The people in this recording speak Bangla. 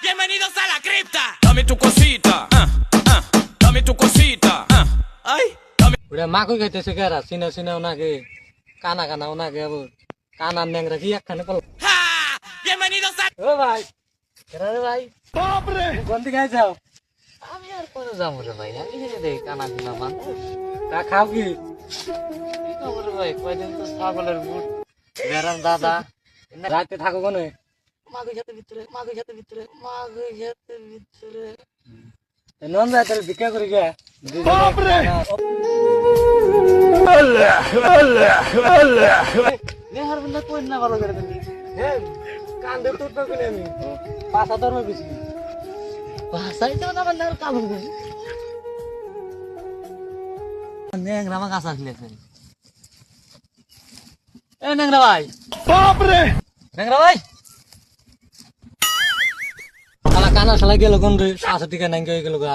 Bienvenidos a la cripta. Dame tu cosita, dame tu cosita, ay, dame. ওটা মাকই খাইতেছে কেরা চিনা চিনা ওনাকে কানা কানা ওনাকে আবার কানার ন্যাংরা কি একখানে পাল ¡Ja! Bienvenidos a. ও ভাই কেরা রে ভাই বাপরে কোন দিকে যাও আমি আর কোন যাবো রে ভাই আমি যে দেখ কানা কানা মান তা খাও কি খবর ভাই কয়দিন তো ছাগলের বুট বেরাম দাদা রাতে থাকো কোনে মাগই খেতে ভিতরে নন রাতে ভিক্ষা করে গে বাপরে নেহার বন্ধা কই না ভালো করে দিলি হ্যাঁ কান্দে তো তো কিনে আমি পাঁচা ধর্ম বেশি পাঁচাই তো না বন্ধা কাম করব নেংরা মা কাঁচা খেলেছে এ নেংরা ভাই বাপরে নেংরা ভাই শালা কানা শালা গেল কোন রে 500 টাকা নাই গেল গা